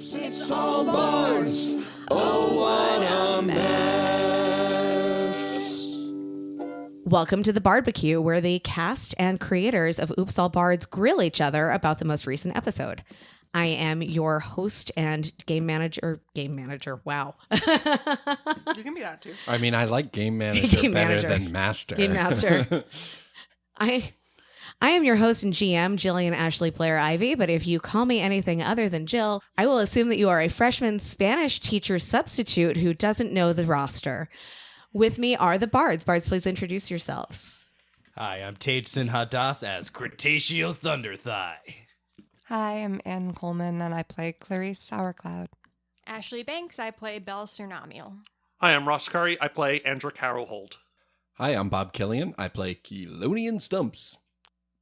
It's all Bards. Oh, what a mess. Welcome to the Barbecue, where the cast and creators of Oops All Bards grill each other about the most recent episode. I am your host and game manager. Wow. You can be that too. I mean, I like game manager better than master. Game master. I am your host and GM, Jillian Ashley Blair Ivy, but if you call me anything other than Jill, I will assume that you are a freshman Spanish teacher substitute who doesn't know the roster. With me are the Bards. Bards, please introduce yourselves. Hi, I'm Tageson Hadas as Cretaceous Thunderthigh. Hi, I'm Ann Coleman, and I play Clarice Sauercloud. Ashley Banks, I play Belle Cernamiel. Hi, I'm Ross Curry. I play Andra Carroll-Holt. Hi, I'm Bob Killian. I play Keylonian Stumps.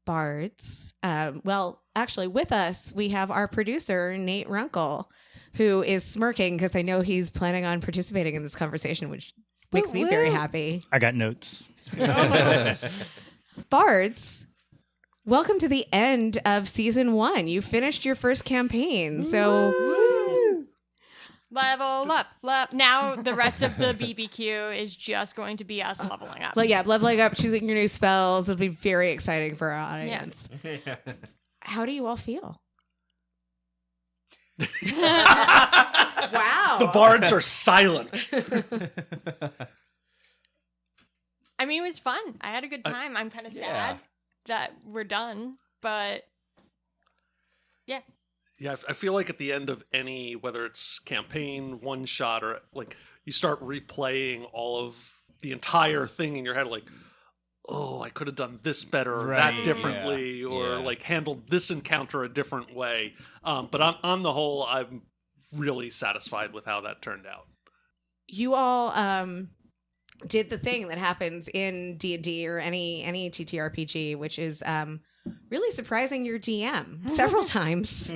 Bards. Well, actually, with us, we have our producer, Nate Runkle, who is smirking because I know he's planning on participating in this conversation, which makes me very happy. I got notes. Bards, welcome to the end of season 1. You finished your first campaign, so Level up. Now the rest of the BBQ is just going to be us leveling up. leveling up, choosing your new spells. It'll be very exciting for our audience. Yeah. How do you all feel? Wow. Wow. The Bards are silent. I mean, it was fun. I had a good time. I'm kind of sad that we're done, but yeah. Yeah, I feel like at the end of any, whether it's campaign, one shot, or like you start replaying all of the entire thing in your head, like, oh, I could have done this better or that differently, or like handled this encounter a different way. But on the whole, I'm really satisfied with how that turned out. You all did the thing that happens in D&D or any TTRPG, which is really surprising your DM several times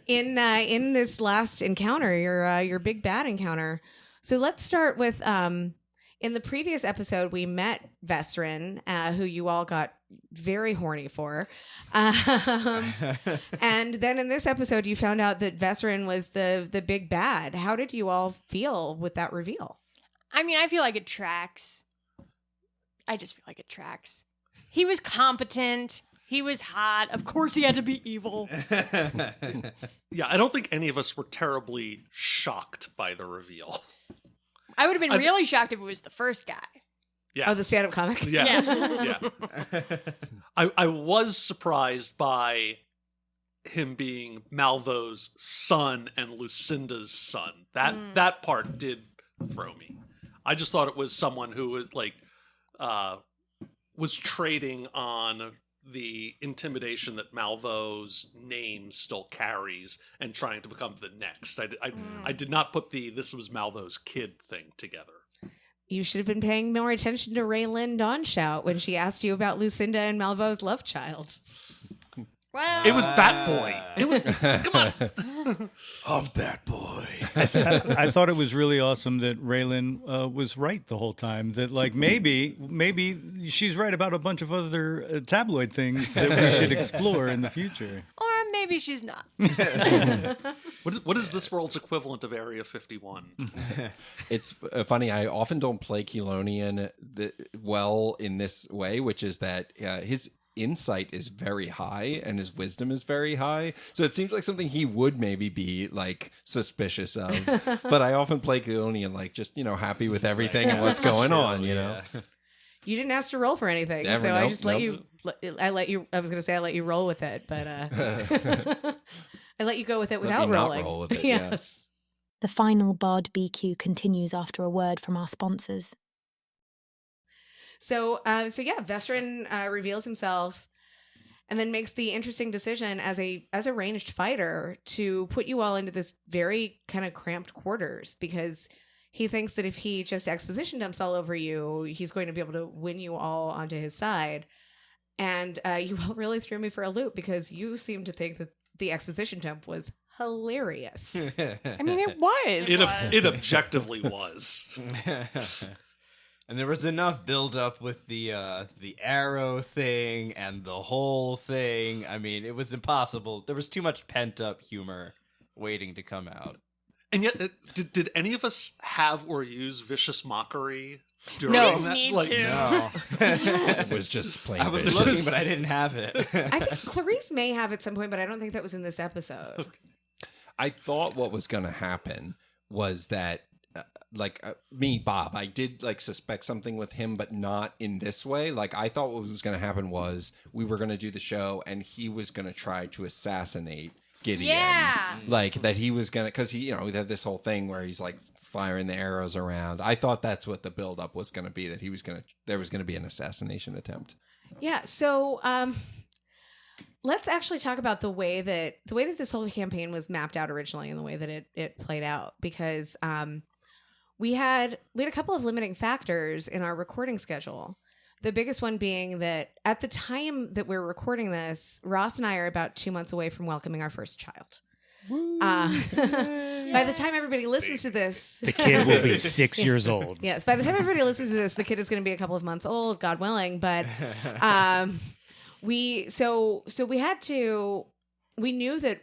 in this last encounter, your big bad encounter. So let's start with in the previous episode we met Vesrin, who you all got very horny for, and then in this episode you found out that Vesrin was the big bad. How did you all feel with that reveal? I mean, I feel like it tracks. I just feel like it tracks. He was competent. He was hot. Of course he had to be evil. Yeah, I don't think any of us were terribly shocked by the reveal. I would have been really shocked if it was the first guy. Yeah. Oh, the stand-up comic? Yeah. I was surprised by him being Malvo's son and Lucinda's son. That part did throw me. I just thought it was someone who was like was trading on the intimidation that Malvo's name still carries and trying to become the next. I did not put this was Malvo's kid thing together. You should have been paying more attention to Raylan Dawnshout when she asked you about Lucinda and Malvo's love child. Well, It was Bat Boy. It was come on. I'm Bat Boy. I thought it was really awesome that Raylan was right the whole time. That like maybe she's right about a bunch of other tabloid things that we should explore in the future. or maybe she's not. What is this world's equivalent of Area 51? It's funny. I often don't play Keylonian well in this way, which is that his insight is very high and his wisdom is very high, so it seems like something he would maybe be like suspicious of. But I often play Keylonian like just happy with everything and what's going on. You know, You didn't ask to roll for anything, so I just let you. I let you. I was going to say I let you roll with it, but I let you go with it without rolling. Not roll with it, Yes. The final Bard BQ continues after a word from our sponsors. So Vesrin reveals himself and then makes the interesting decision as a ranged fighter to put you all into this very kind of cramped quarters, because he thinks that if he just expositioned himself over you, he's going to be able to win you all onto his side. And you all really threw me for a loop, because you seem to think that the exposition dump was hilarious. I mean, it was. It objectively was. And there was enough build up with the arrow thing and the whole thing. I mean, it was impossible. There was too much pent up humor waiting to come out. And yet, did any of us have or use vicious mockery during No. that? Need Like, to. No. It was just plain I was vicious. looking, but I didn't have it. I think Clarice may have at some point, but I don't think that was in this episode. I thought what was going to happen was that, me, Bob, I did suspect something with him, but not in this way. Like, I thought what was going to happen was we were going to do the show and he was going to try to assassinate Gideon. Yeah. Like, that he was going to, because he had this whole thing where he's like firing the arrows around. I thought that's what the buildup was going to be, that there was going to be an assassination attempt. Yeah. So, let's actually talk about the way that this whole campaign was mapped out originally and the way that it played out, because we had a couple of limiting factors in our recording schedule. The biggest one being that at the time that we're recording this, Ross and I are about 2 months away from welcoming our first child. By the time everybody listens to this, The kid will be 6 years old. yes, by the time everybody listens to this, the kid is going to be a couple of months old, God willing. But we knew that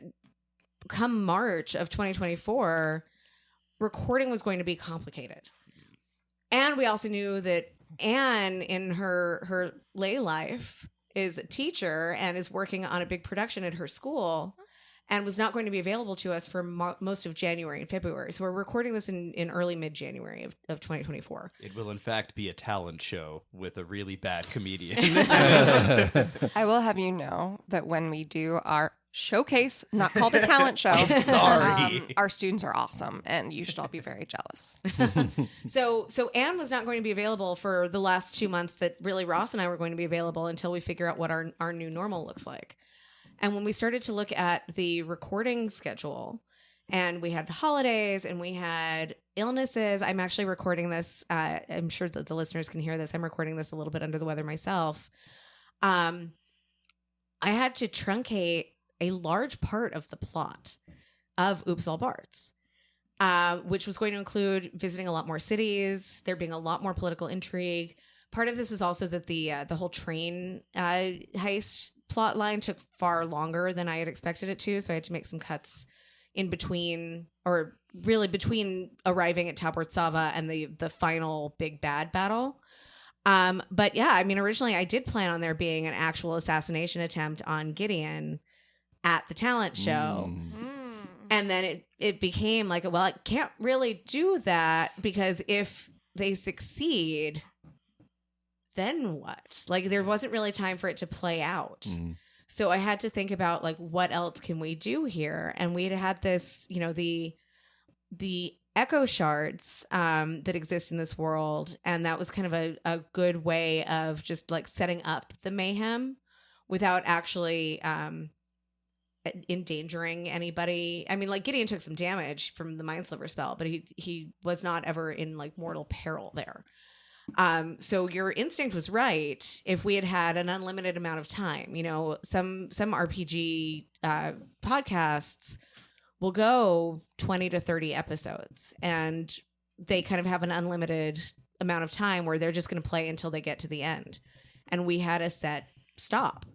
come March of 2024, recording was going to be complicated. And we also knew that Anne, in her lay life, is a teacher and is working on a big production at her school and was not going to be available to us for most of January and February. So we're recording this in early mid-January of 2024. It will, in fact, be a talent show with a really bad comedian. I will have you know that when we do our showcase, not called a talent show, Sorry. our students are awesome, and you should all be very jealous. So Anne was not going to be available for the last 2 months that really Ross and I were going to be available until we figure out what our new normal looks like. And when we started to look at the recording schedule, and we had holidays and we had illnesses, I'm actually recording this. I'm sure that the listeners can hear this. I'm recording this a little bit under the weather myself. I had to truncate a large part of the plot of Oops All Bards, which was going to include visiting a lot more cities, there being a lot more political intrigue. Part of this was also that the whole train heist plot line took far longer than I had expected it to, so I had to make some cuts in between, or really between arriving at Tapworth Sava and the final big bad battle. But yeah, I mean, originally I did plan on there being an actual assassination attempt on Gideon at the talent show. And then it became like, well, I can't really do that because if they succeed, then what? Like, there wasn't really time for it to play out. So I had to think about, like, what else can we do here? And we had this, the echo shards that exist in this world. And that was kind of a good way of just, like, setting up the mayhem without actually endangering anybody. I mean, like, Gideon took some damage from the Mind Sliver spell, but he was not ever in, like, mortal peril there. So your instinct was right. If we had had an unlimited amount of time, some RPG podcasts will go 20 to 30 episodes, and they kind of have an unlimited amount of time where they're just going to play until they get to the end. And we had a set stop.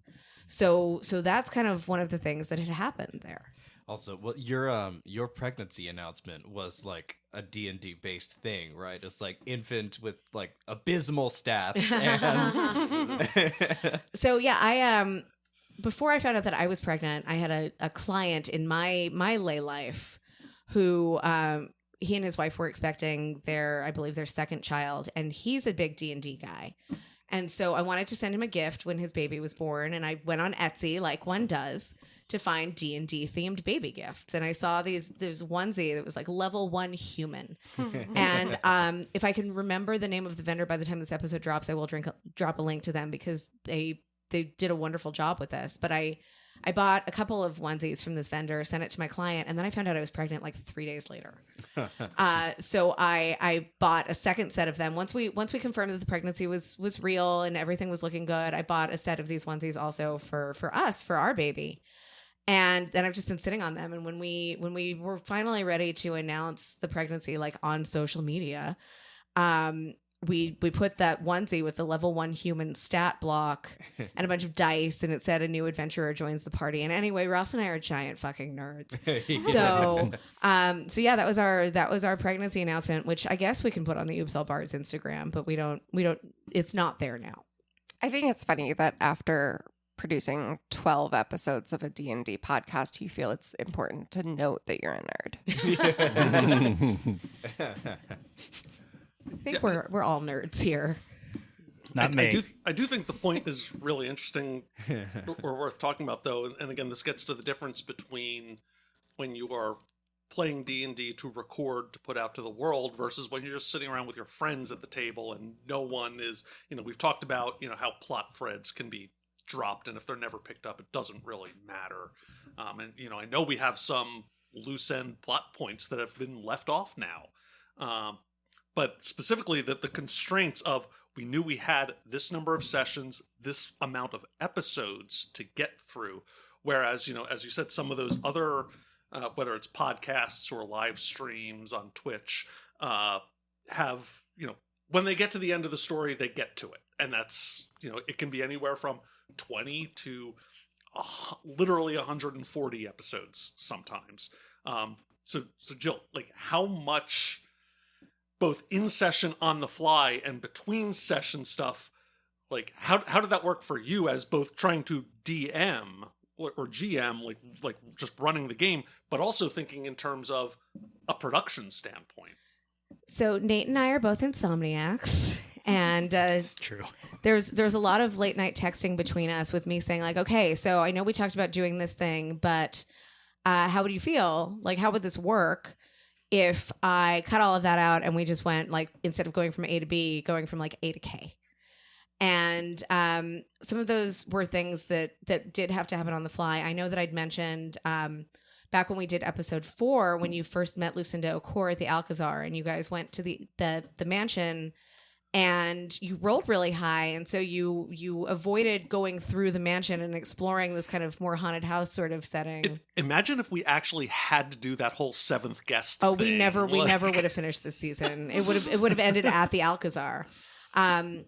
So that's kind of one of the things that had happened there. Also, well, your pregnancy announcement was like a D&D based thing, right? It's like infant with like abysmal stats. And So yeah, I before I found out that I was pregnant, I had a client in my lay life who he and his wife were expecting I believe their second child, and he's a big D&D guy. And so I wanted to send him a gift when his baby was born, and I went on Etsy like one does to find D&D themed baby gifts. And I saw there's onesie that was like level 1 human. And if I can remember the name of the vendor by the time this episode drops, I will drop a link to them because they did a wonderful job with this. But I bought a couple of onesies from this vendor, sent it to my client, and then I found out I was pregnant like 3 days later. So I bought a second set of them. Once we confirmed that the pregnancy was real and everything was looking good, I bought a set of these onesies also for us, for our baby. And then I've just been sitting on them. And when we were finally ready to announce the pregnancy, like on social media, we put that onesie with the level 1 human stat block and a bunch of dice, and it said a new adventurer joins the party. And anyway, Ross and I are giant fucking nerds. So yeah, that was our pregnancy announcement, which I guess we can put on the se1ep12 Bards Instagram, but we don't it's not there now. I think it's funny that after producing 12 episodes of a D&D podcast, you feel it's important to note that you're a nerd. I think we're all nerds here. Not me. I do think the point is really interesting or worth talking about, though. And again, this gets to the difference between when you are playing D&D to record, to put out to the world, versus when you're just sitting around with your friends at the table and no one is, we've talked about, how plot threads can be dropped, and if they're never picked up, it doesn't really matter. And, I know we have some loose end plot points that have been left off now. But specifically the constraints of, we knew we had this number of sessions, this amount of episodes to get through. Whereas, as you said, some of those other, whether it's podcasts or live streams on Twitch, have, when they get to the end of the story, they get to it. And that's, it can be anywhere from 20 to literally 140 episodes sometimes. So Jill, like, how much, both in session on the fly and between session stuff, like how did that work for you as both trying to DM or GM, like just running the game, but also thinking in terms of a production standpoint? So Nate and I are both insomniacs, and It's true. there's a lot of late night texting between us, with me saying like, okay, so I know we talked about doing this thing, but how would you feel? Like, how would this work if I cut all of that out and we just went, like, instead of going from A to B, going from like A to K? And some of those were things that did have to happen on the fly. I know that I'd mentioned back when we did episode 4, when you first met Lucinda O'Core at the Alcazar, and you guys went to the mansion and you rolled really high, and so you avoided going through the mansion and exploring this kind of more haunted house sort of setting. Imagine if we actually had to do that whole 7th guest Oh, thing. we never would have finished this season. It would have ended at the Alcazar. So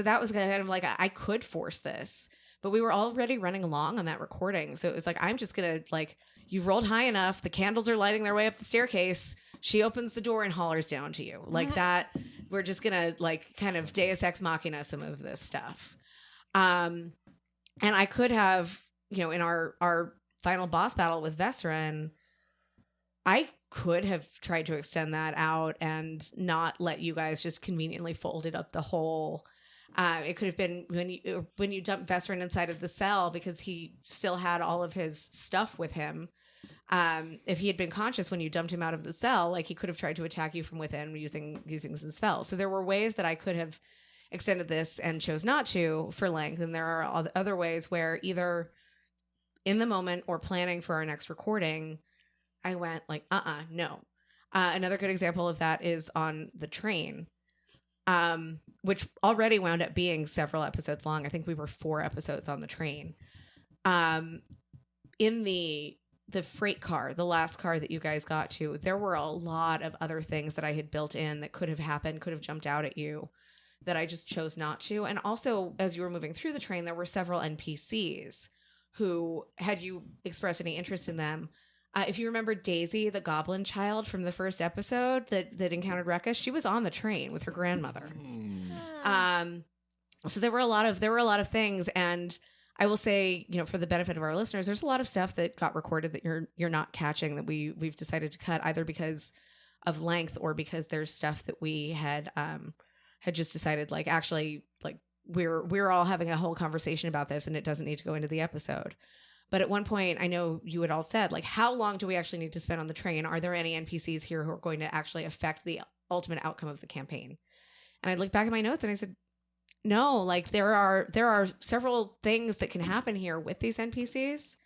that was kind of like, I could force this, but we were already running along on that recording. So it was like, I'm just going to, like, you've rolled high enough. The candles are lighting their way up the staircase. She opens the door and hollers down to you like that. We're just going to, like, kind of Deus Ex Machina some of this stuff. And I could have, in our final boss battle with Vesserin, I could have tried to extend that out and not let you guys just conveniently folded up the hole. It could have been when you dump Vesserin inside of the cell, because he still had all of his stuff with him. If he had been conscious when you dumped him out of the cell, like, he could have tried to attack you from within using some spells. So there were ways that I could have extended this and chose not to for length. And there are other ways where, either in the moment or planning for our next recording, I went like, no. Another good example of that is on the train, which already wound up being several episodes long. I think we were 4 episodes on the train. In the freight car, the last car that you guys got to, there were a lot of other things that I had built in that could have happened, could have jumped out at you, that I just chose not to. And also, as you were moving through the train, there were several NPCs who, had you expressed any interest in them, if you remember Daisy, the goblin child from the first episode that encountered Rekka, she was on the train with her grandmother. So there were a lot of things, and I will say, for the benefit of our listeners, there's a lot of stuff that got recorded that you're not catching, that we've decided to cut, either because of length or because there's stuff that we had just decided, like, actually, like, we're all having a whole conversation about this and it doesn't need to go into the episode. But at one point, I know you had all said, like, how long do we actually need to spend on the train? Are there any NPCs here who are going to actually affect the ultimate outcome of the campaign? And I looked back at my notes and I said, no, like, there are several things that can happen here with these NPCs,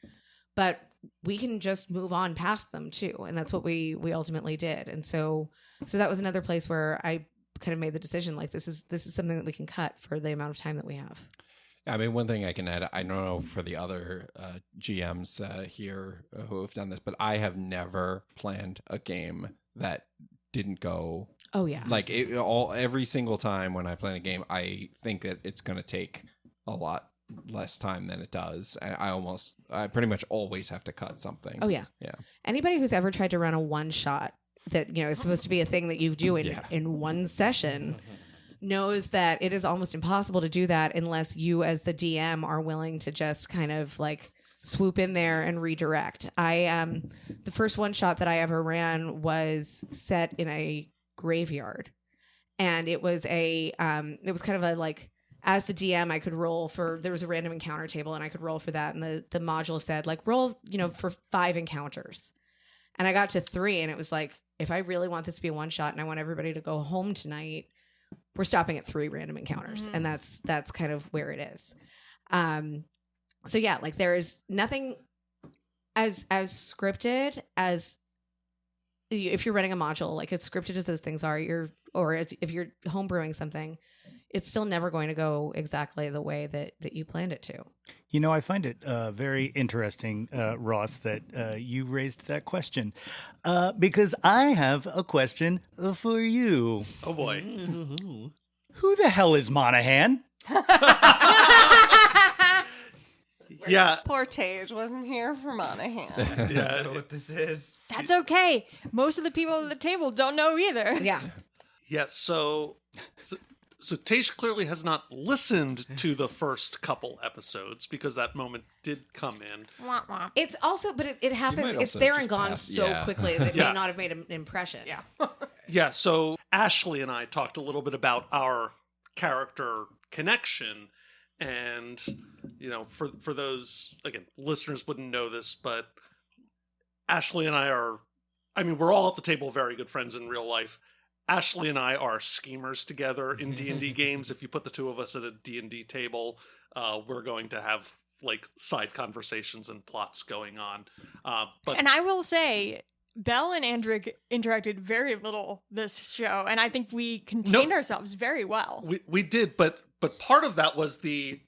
but we can just move on past them too. And that's what we ultimately did. And so that was another place where I kind of made the decision, like, this is something that we can cut for the amount of time that we have. I mean, one thing I can add, I don't know for the other GMs here who have done this, but I have never planned a game that didn't go Oh yeah. Like every single time when I play a game, I think that it's going to take a lot less time than it does. And I pretty much always have to cut something. Oh yeah. Yeah. Anybody who's ever tried to run a one shot that is supposed to be a thing that you do in one session knows that it is almost impossible to do that unless you as the DM are willing to just kind of like swoop in there and redirect. The first one shot that I ever ran was set in a graveyard, and it was kind of a like, as the DM I could roll for, there was a random encounter table and I could roll for that, and the module said like roll for 5 encounters, and I got to 3 and it was like, if I really want this to be a one shot and I want everybody to go home tonight, we're stopping at 3 random encounters. And that's kind of where it is. So yeah, like there is nothing as scripted as if you're running a module, like as scripted as those things are, if you're homebrewing something, it's still never going to go exactly the way that you planned it to. I find it very interesting, Ross, that you raised that question, because I have a question for you. Oh boy. Who the hell is Monahan? Yeah. Poor Tage wasn't here for Monahan. Yeah, I know what this is. That's okay. Most of the people at the table don't know either. Yeah. Yeah, so Tage clearly has not listened to the first couple episodes because that moment did come in. It's also, but it happens. might It's also there just and gone pass- so yeah. quickly that it Yeah. may not have made an impression. Yeah. Yeah, so Ashley and I talked a little bit about our character connection, and for those, again, listeners wouldn't know this, but Ashley and I we're all at the table very good friends in real life. Ashley and I are schemers together in D&D games. If you put the two of us at a D&D table, we're going to have like side conversations and plots going on. And I will say, Belle and Andric interacted very little this show, and I think we contained ourselves very well. We did, but part of that was the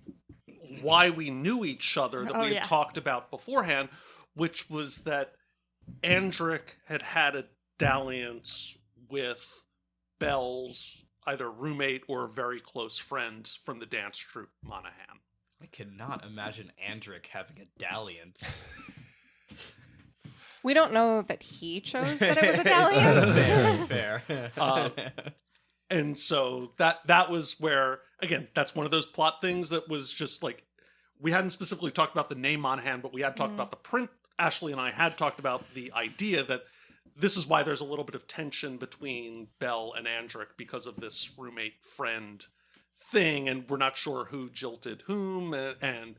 why we knew each other that we had talked about beforehand, which was that Andric had a dalliance with Belle's either roommate or very close friend from the dance troupe, Monahan. I cannot imagine Andric having a dalliance. We don't know that he chose that it was a dalliance. Fair. And so that was where, again, that's one of those plot things that was just like, we hadn't specifically talked about the name Monahan, but we had talked about the print. Ashley and I had talked about the idea that this is why there's a little bit of tension between Belle and Andric because of this roommate-friend thing, and we're not sure who jilted whom, and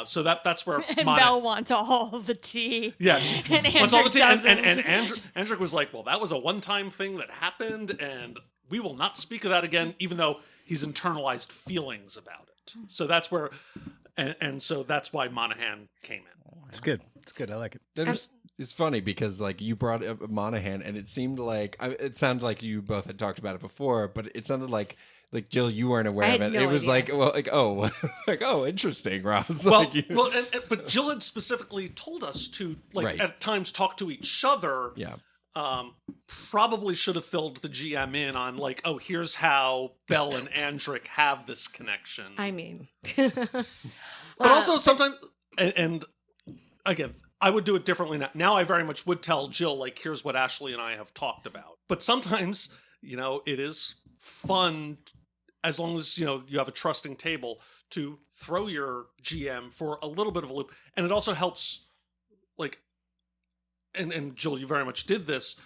so that's where And Belle wants all the tea. Yeah, and wants all the tea, doesn't. and Andric was like, well, that was a one-time thing that happened, and we will not speak of that again, even though he's internalized feelings about it. So that's where, and so that's why Monahan came in. It's good. It's good. I like it. It's funny because like you brought up Monahan, and it seemed like it sounded like you both had talked about it before, but it sounded like Jill, you weren't aware of it. No it was idea. like interesting, Ross. Well, Like you- but Jill had specifically told us to Right. at times talk to each other. yeah. Probably should have filled the GM in on like, oh, here's how Belle and Andric have this connection. I mean, But also sometimes, and again, I would do it differently now. Now I very much would tell Jill, like, here's what Ashley and I have talked about. But sometimes, it is fun, as long as, you have a trusting table, to throw your GM for a little bit of a loop. And it also helps, like, and Jill, you very much did this,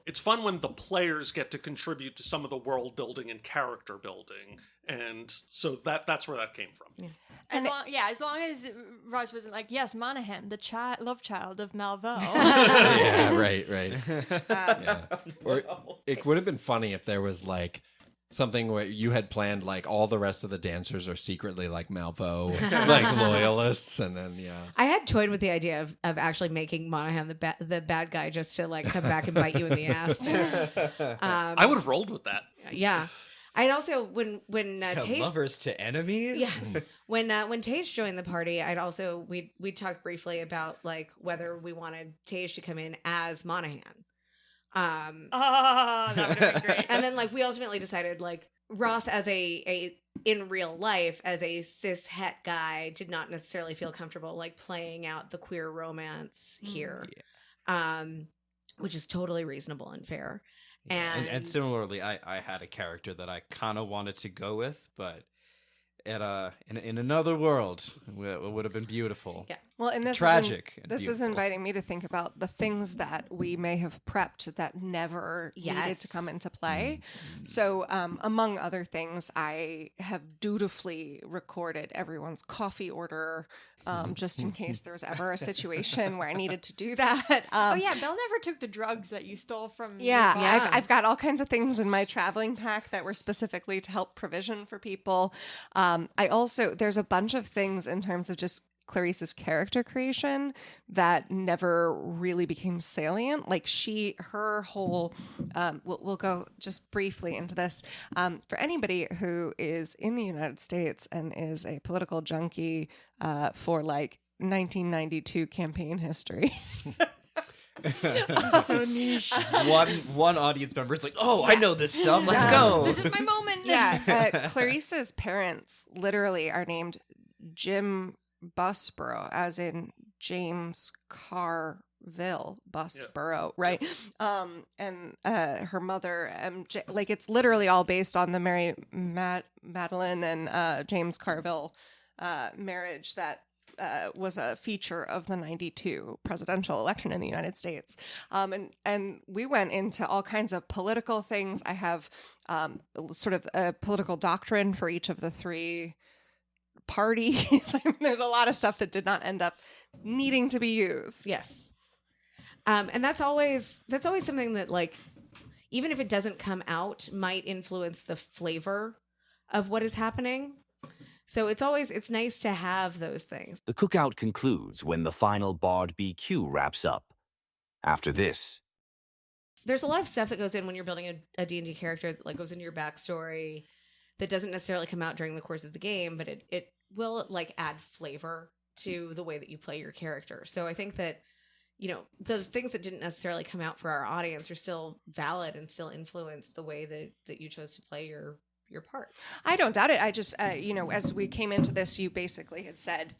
it's fun when the players get to contribute to some of the world building and character building. And so that's where that came from. Yeah. As long as Ross wasn't like, yes, Monahan, the love child of Malvo. Yeah, right. Yeah. Or it would have been funny if there was like something where you had planned like all the rest of the dancers are secretly like Malvo, like loyalists, and then I had toyed with the idea of actually making Monahan the bad guy just to like come back and bite you in the ass. I would have rolled with that. Yeah. I'd also when Tage Lovers to enemies? Yeah. When Tage joined the party, we talked briefly about like whether we wanted Tage to come in as Monahan. Oh, that would have been great. And then like we ultimately decided like Ross as a in real life as a cis het guy did not necessarily feel comfortable like playing out the queer romance here. Which is totally reasonable and fair. And similarly, I had a character that I kind of wanted to go with, but in another world, it would have been beautiful. Yeah. Well, and tragic. This is inviting me to think about the things that we may have prepped that never needed to come into play. So, among other things, I have dutifully recorded everyone's coffee order, just in case there was ever a situation where I needed to do that. Oh yeah, Belle never took the drugs that you stole from. Yeah. I've got all kinds of things in my traveling pack that were specifically to help provision for people. There's a bunch of things in terms of just Clarice's character creation that never really became salient. Like her whole, we'll go just briefly into this. For anybody who is in the United States and is a political junkie for like 1992 campaign history. So niche. One audience member is like, "Oh, I know this stuff. Let's go." This is my moment. Yeah, Clarice's parents literally are named Jim Busborough, as in James Carville Busborough, right? And her mother, MJ, like it's literally all based on the Mary Madeline and James Carville marriage that was a feature of the 92 presidential election in the United States. And we went into all kinds of political things. I have sort of a political doctrine for each of the three parties. I mean, there's a lot of stuff that did not end up needing to be used. Yes. And that's always something that like, even if it doesn't come out, might influence the flavor of what is happening. So it's nice to have those things. The cookout concludes when the final Bard BQ wraps up. After this, there's a lot of stuff that goes in when you're building a D&D character that like goes into your backstory that doesn't necessarily come out during the course of the game, but it will like add flavor to the way that you play your character. So I think that, you know, those things that didn't necessarily come out for our audience are still valid and still influence the way that you chose to play your part. I don't doubt it. I just, as we came into this, you basically had said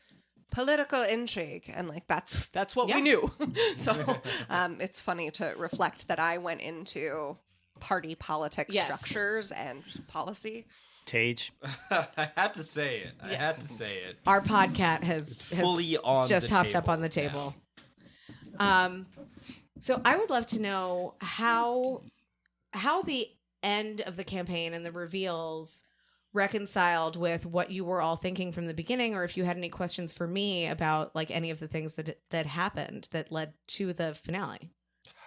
political intrigue, and like that's what we knew. So it's funny to reflect that I went into party politics structures and policy. Tage. I had to say it. Our podcat has fully on just the hopped table. up on the table. So I would love to know how the end of the campaign and the reveals reconciled with what you were all thinking from the beginning, or if you had any questions for me about like any of the things that happened that led to the finale.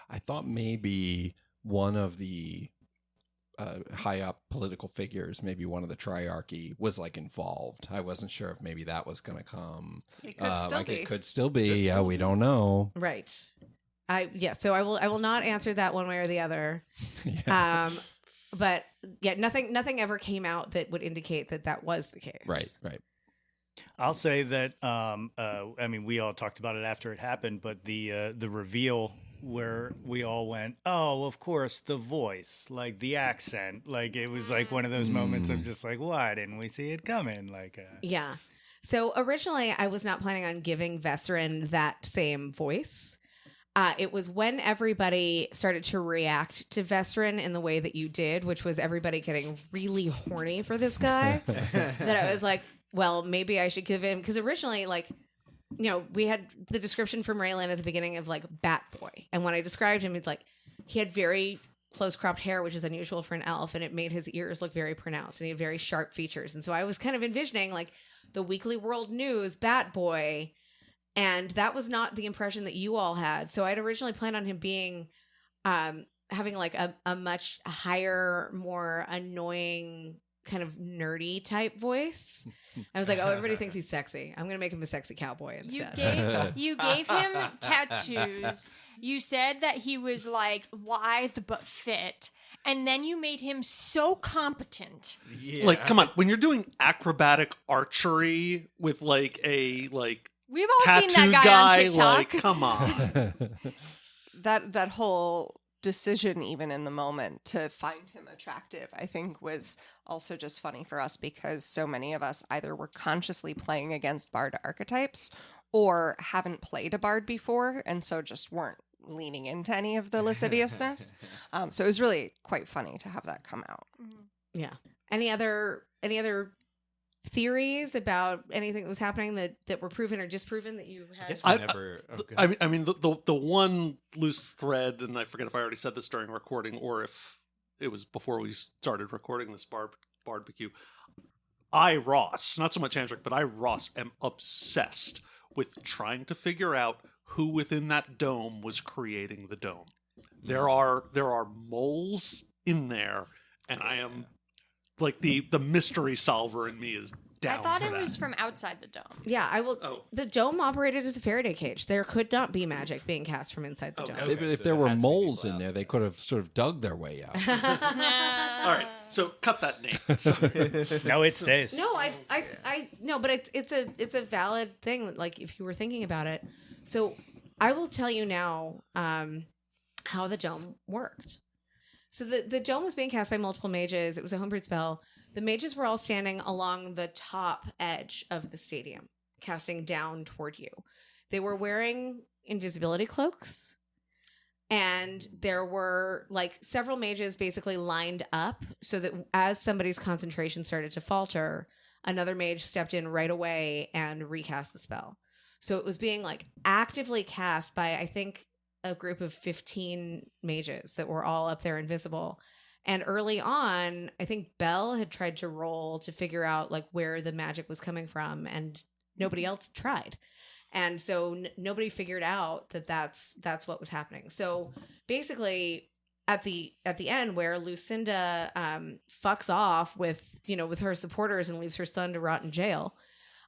I thought maybe one of the high up political figures, maybe one of the triarchy, was like involved. I wasn't sure if maybe that was going to come. It could still be. It could still be. Yeah, we don't know. Right. So I will not answer that one way or the other. Yeah. But yeah, nothing ever came out that would indicate that was the case. Right. I'll say that. I mean, we all talked about it after it happened, but the reveal where we all went, "Oh, of course, the voice, like the accent, like it was like one of those moments of just like, why didn't we see it coming?" Like, yeah. So originally, I was not planning on giving Vesserin that same voice. It was when everybody started to react to Vesserin in the way that you did, which was everybody getting really horny for this guy, that I was like, well, maybe I should give him, because originally, like, you know, we had the description from Raylan at the beginning of like Bat Boy, and when I described him, it's like he had very close cropped hair, which is unusual for an elf, and it made his ears look very pronounced, and he had very sharp features, and so I was kind of envisioning like the Weekly World News Bat Boy. And that was not the impression that you all had. So I'd originally planned on him being, having like a much higher, more annoying, kind of nerdy type voice. I was like, oh, everybody thinks he's sexy. I'm going to make him a sexy cowboy instead. You gave him tattoos. You said that he was like lithe but fit. And then you made him so competent. Yeah. Like, come on, when you're doing acrobatic archery with like a we've all tattoo seen that guy on TikTok. like, come on. That whole decision, even in the moment, to find him attractive, I think was also just funny for us because so many of us either were consciously playing against Bard archetypes or haven't played a Bard before, and so just weren't leaning into any of the lasciviousness. So it was really quite funny to have that come out. Yeah. Any other theories about anything that was happening that were proven or disproven that you had? I guess we never. I mean, the one loose thread, and I forget if I already said this during recording or if it was before we started recording this barbecue. I, Ross, not so much Andric, but I, Ross, am obsessed with trying to figure out who within that dome was creating the dome. There are moles in there, and I am like the mystery solver in me is down. I thought for it that. was from outside the dome. Yeah, I will. Oh. The dome operated as a Faraday cage. There could not be magic being cast from inside the dome. But if so there there were had to be moles people in there, outside. they could have sort of dug their way out. All right, so cut that name. So, No, it stays. No, I no, but it's a valid thing. Like if you were thinking about it, so I will tell you now how the dome worked. So the dome was being cast by multiple mages. It was a homebrewed spell. The mages were all standing along the top edge of the stadium, casting down toward you. They were wearing invisibility cloaks, and there were like several mages basically lined up so that as somebody's concentration started to falter, another mage stepped in right away and recast the spell. So it was being like actively cast by, I think, a group of 15 mages that were all up there invisible. And early on, I think Belle had tried to roll to figure out like where the magic was coming from, and nobody else tried. And so nobody figured out that that's what was happening. So basically at the end where Lucinda fucks off with her supporters and leaves her son to rot in jail,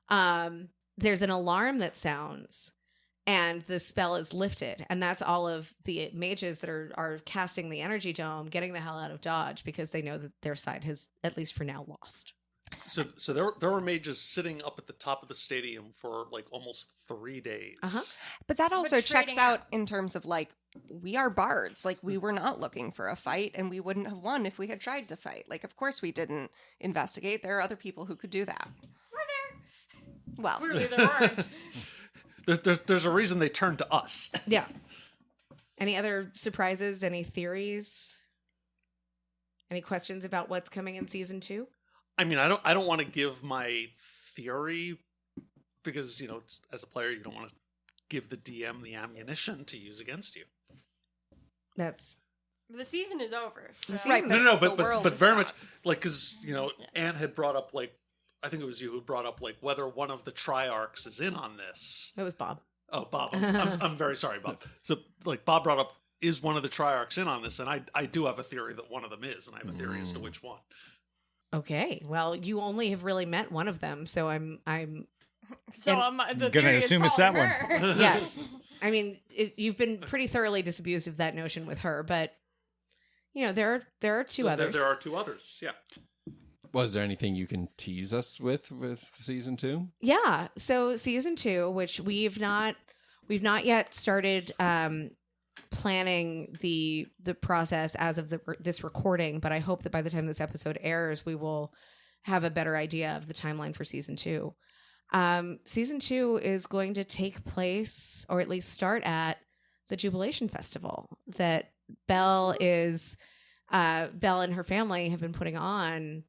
there's an alarm that sounds and the spell is lifted. And that's all of the mages that are casting the energy dome getting the hell out of Dodge because they know that their side has, at least for now, lost. so there were mages sitting up at the top of the stadium for like almost 3 days. But that also checks trading out in terms of like, we are bards. Like, we were not looking for a fight, and we wouldn't have won if we had tried to fight. Like, of course we didn't investigate. There are other people who could do that. Well, Clearly there weren't. There's a reason they turned to us. Yeah. Any other surprises? Any theories? Any questions about what's coming in season 2? I mean, I don't want to give my theory because as a player you don't want to give the DM the ammunition to use against you. That's The season is over. So. Right, No, the world but is very not. much like because Anne had brought up like I think it was you who brought up like whether one of the Triarchs is in on this. It was Bob. Oh, Bob, I'm very sorry, Bob. So like Bob brought up is one of the Triarchs in on this, and I do have a theory that one of them is, and I have a theory as to which one. Okay. Well, you only have really met one of them, so I'm So And- the Gonna theory is assume it's following that her. yes. I mean, you've been pretty thoroughly disabused of that notion with her, but there are two others. There are 2 others. Yeah. Was there anything you can tease us with season 2? Yeah. So season 2, which we've not yet started planning the process as of this recording, but I hope that by the time this episode airs, we will have a better idea of the timeline for season 2. Season 2 is going to take place, or at least start at, the Jubilation Festival that Belle and her family have been putting on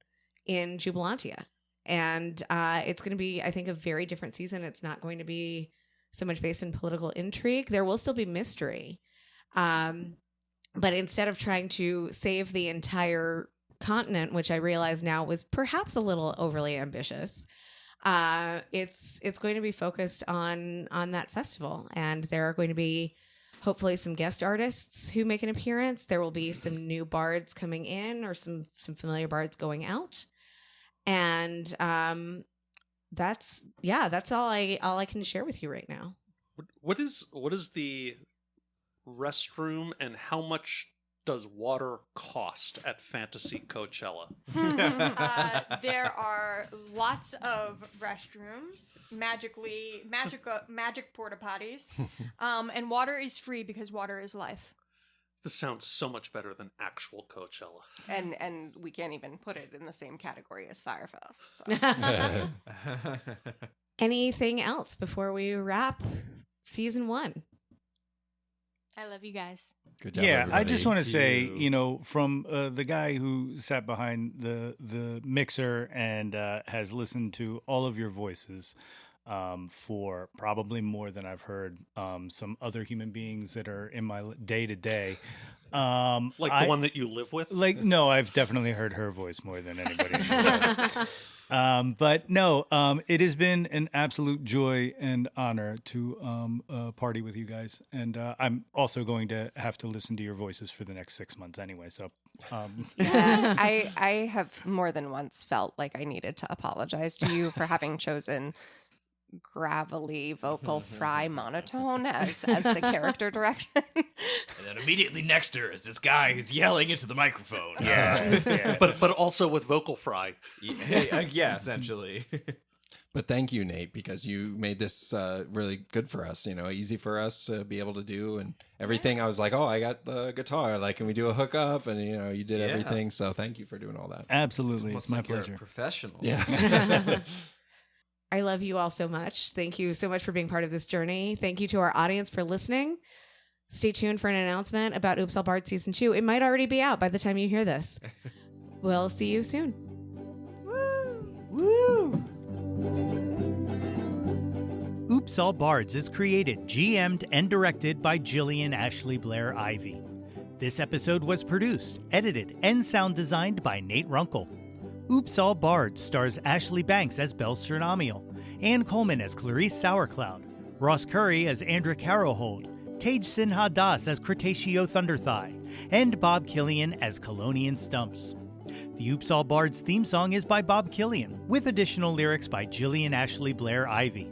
in Jubilantia. And it's going to be, I think, a very different season. It's not going to be so much based in political intrigue. There will still be mystery. But instead of trying to save the entire continent, which I realize now was perhaps a little overly ambitious, it's going to be focused on that festival. And there are going to be hopefully some guest artists who make an appearance. There will be some new bards coming in or some familiar bards going out. And that's all I can share with you right now. What is the restroom and how much does water cost at Fantasy Coachella? There are lots of restrooms, magic porta potties, and water is free because water is life. This sounds so much better than actual Coachella. And we can't even put it in the same category as Firefest. So. Anything else before we wrap season 1? I love you guys. Good job, Yeah, everybody. I just want to Thank say, you. from the guy who sat behind the mixer and has listened to all of your voices for probably more than I've heard some other human beings that are in my day to day. Like the one that you live with? No, I've definitely heard her voice more than anybody. But no, it has been an absolute joy and honor to party with you guys. And I'm also going to have to listen to your voices for the next 6 months anyway. So, Yeah, I have more than once felt like I needed to apologize to you for having chosen gravelly vocal fry monotone as the character direction. And then immediately next to her is this guy who's yelling into the microphone. yeah. But also with vocal fry. Yeah, essentially. But thank you, Nate, because you made this really good for us, easy for us to be able to do and everything. I was like, oh, I got the guitar. Like, can we do a hookup? And, you did everything. So thank you for doing all that. Absolutely. It's It's my like you're a pleasure. professional. Yeah. I love you all so much. Thank you so much for being part of this journey. Thank you to our audience for listening. Stay tuned for an announcement about Oops All Bards Season 2. It might already be out by the time you hear this. We'll see you soon. Oops All Bards is created, GM'd, and directed by Jillian Ashley Blair Ivy. This episode was produced, edited, and sound designed by Nate Runkle. Oops All Bards stars Ashley Banks as Belle Sternamiel, Ann Coleman as Clarice Sauercloud, Ross Curry as Andra Carohold, Tage Sinha Das as Cretaceous Thunderthigh, and Bob Killian as Colonian Stumps. The Oops All Bards theme song is by Bob Killian, with additional lyrics by Jillian Ashley Blair Ivy.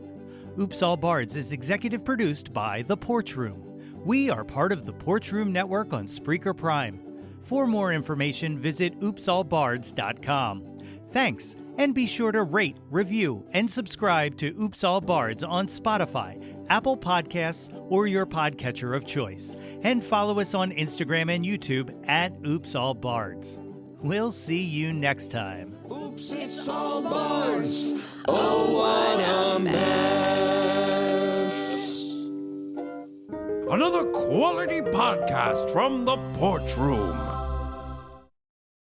Oops All Bards is executive produced by The Porch Room. We are part of the Porch Room Network on Spreaker Prime. For more information, visit oopsallbards.com. Thanks, and be sure to rate, review, and subscribe to Oops All Bards on Spotify, Apple Podcasts, or your podcatcher of choice. And follow us on Instagram and YouTube at Oops All Bards. We'll see you next time. Oops, it's all Bards. Oh, what a mess. Another quality podcast from the Porch Room.